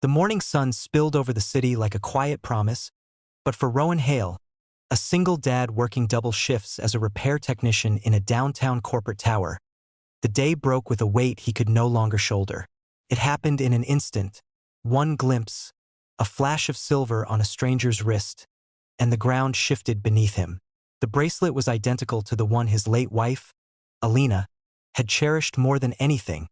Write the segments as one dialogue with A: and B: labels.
A: The morning sun spilled over the city like a quiet promise, but for Rowan Hale, a single dad working double shifts as a repair technician in a downtown corporate tower, the day broke with a weight he could no longer shoulder. It happened in an instant, one glimpse, a flash of silver on a stranger's wrist, and the ground shifted beneath him. The bracelet was identical to the one his late wife, Alina, had cherished more than anything,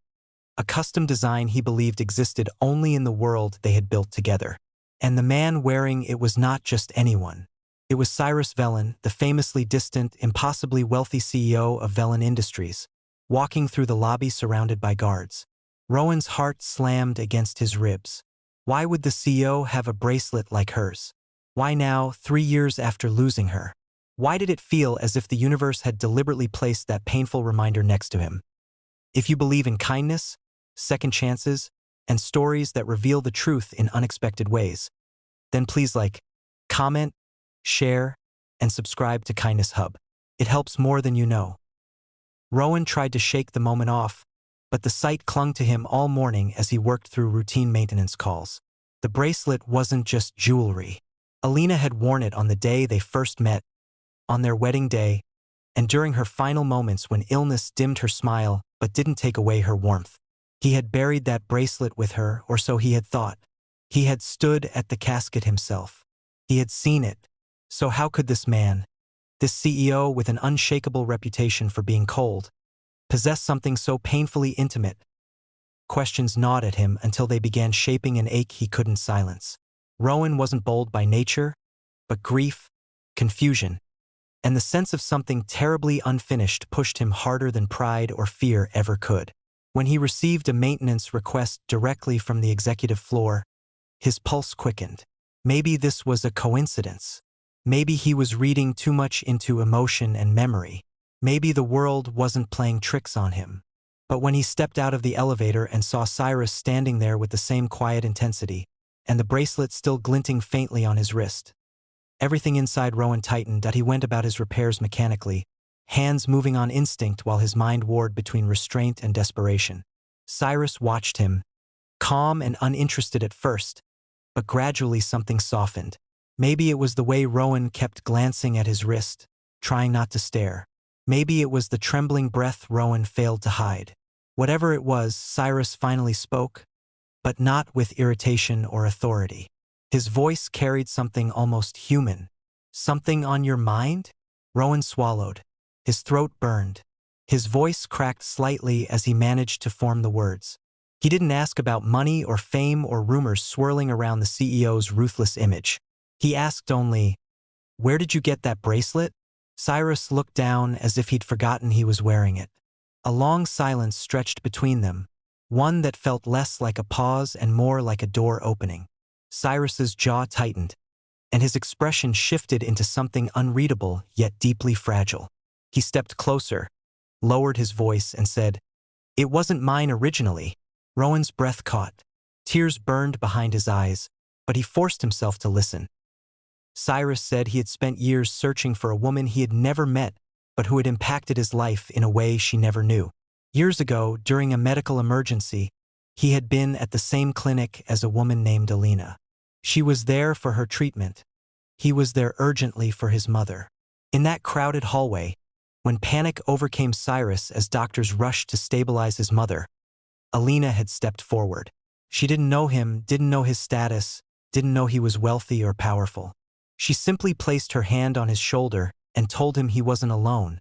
A: a custom design he believed existed only in the world they had built together. And the man wearing it was not just anyone. It was Cyrus Velen, the famously distant, impossibly wealthy CEO of Velen Industries, walking through the lobby surrounded by guards. Rowan's heart slammed against his ribs. Why would the CEO have a bracelet like hers? Why now, 3 years after losing her? Why did it feel as if the universe had deliberately placed that painful reminder next to him? If you believe in kindness, second chances, and stories that reveal the truth in unexpected ways, then please like, comment, share, and subscribe to Kindness Hub. It helps more than you know. Rowan tried to shake the moment off, but the sight clung to him all morning as he worked through routine maintenance calls. The bracelet wasn't just jewelry. Alina had worn it on the day they first met, on their wedding day, and during her final moments when illness dimmed her smile but didn't take away her warmth. He had buried that bracelet with her, or so he had thought. He had stood at the casket himself. He had seen it. So how could this man, this CEO with an unshakable reputation for being cold, possess something so painfully intimate? Questions gnawed at him until they began shaping an ache he couldn't silence. Rowan wasn't bold by nature, but grief, confusion, and the sense of something terribly unfinished pushed him harder than pride or fear ever could. When he received a maintenance request directly from the executive floor, his pulse quickened. Maybe this was a coincidence. Maybe he was reading too much into emotion and memory. Maybe the world wasn't playing tricks on him. But when he stepped out of the elevator and saw Cyrus standing there with the same quiet intensity, and the bracelet still glinting faintly on his wrist, everything inside Rowan tightened. He went about his repairs mechanically, hands moving on instinct while his mind warred between restraint and desperation. Cyrus watched him, calm and uninterested at first, but gradually something softened. Maybe it was the way Rowan kept glancing at his wrist, trying not to stare. Maybe it was the trembling breath Rowan failed to hide. Whatever it was, Cyrus finally spoke, but not with irritation or authority. His voice carried something almost human. "Something on your mind?" Rowan swallowed. His throat burned. His voice cracked slightly as he managed to form the words. He didn't ask about money or fame or rumors swirling around the CEO's ruthless image. He asked only, "Where did you get that bracelet?" Cyrus looked down as if he'd forgotten he was wearing it. A long silence stretched between them, one that felt less like a pause and more like a door opening. Cyrus's jaw tightened, and his expression shifted into something unreadable yet deeply fragile. He stepped closer, lowered his voice, and said, "It wasn't mine originally." Rowan's breath caught. Tears burned behind his eyes, but he forced himself to listen. Cyrus said he had spent years searching for a woman he had never met, but who had impacted his life in a way she never knew. Years ago, during a medical emergency, he had been at the same clinic as a woman named Alina. She was there for her treatment. He was there urgently for his mother. In that crowded hallway, when panic overcame Cyrus as doctors rushed to stabilize his mother, Alina had stepped forward. She didn't know him, didn't know his status, didn't know he was wealthy or powerful. She simply placed her hand on his shoulder and told him he wasn't alone,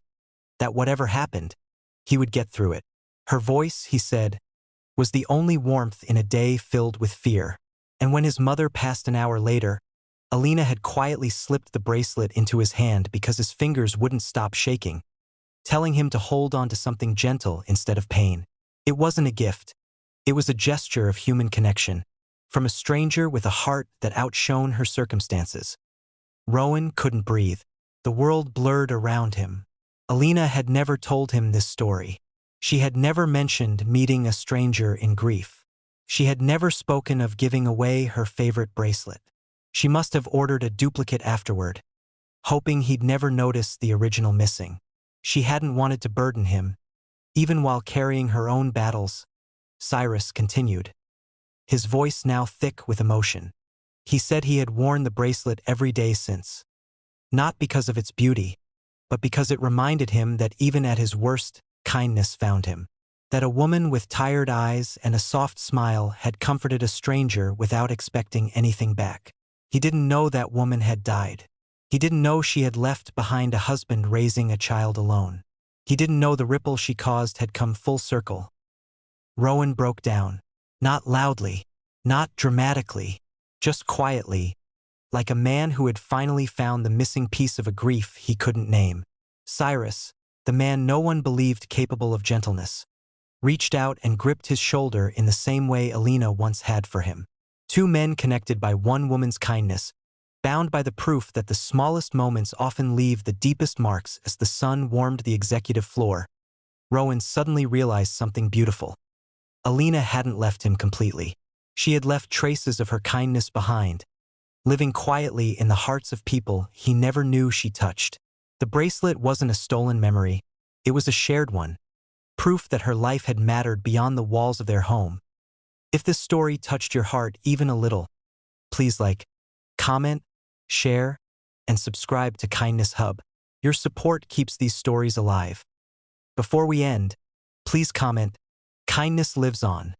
A: that whatever happened, he would get through it. Her voice, he said, was the only warmth in a day filled with fear. And when his mother passed an hour later, Alina had quietly slipped the bracelet into his hand because his fingers wouldn't stop shaking, telling him to hold on to something gentle instead of pain. It wasn't a gift. It was a gesture of human connection, from a stranger with a heart that outshone her circumstances. Rowan couldn't breathe. The world blurred around him. Alina had never told him this story. She had never mentioned meeting a stranger in grief. She had never spoken of giving away her favorite bracelet. She must have ordered a duplicate afterward, hoping he'd never notice the original missing. She hadn't wanted to burden him, even while carrying her own battles. Cyrus continued. his voice now thick with emotion. He said he had worn the bracelet every day since. Not because of its beauty, but because it reminded him that even at his worst, kindness found him. That a woman with tired eyes and a soft smile had comforted a stranger without expecting anything back. He didn't know that woman had died. He didn't know she had left behind a husband raising a child alone. He didn't know the ripple she caused had come full circle. Rowan broke down. Not loudly, not dramatically, just quietly, like a man who had finally found the missing piece of a grief he couldn't name. Cyrus, the man no one believed capable of gentleness, reached out and gripped his shoulder in the same way Alina once had for him. Two men connected by one woman's kindness, bound by the proof that the smallest moments often leave the deepest marks. As the sun warmed the executive floor, Rowan suddenly realized something beautiful. Alina hadn't left him completely. She had left traces of her kindness behind, living quietly in the hearts of people he never knew she touched. The bracelet wasn't a stolen memory, it was a shared one, proof that her life had mattered beyond the walls of their home. If this story touched your heart even a little, please like, comment, share, and subscribe to Kindness Hub. Your support keeps these stories alive. Before we end, please comment, kindness lives on.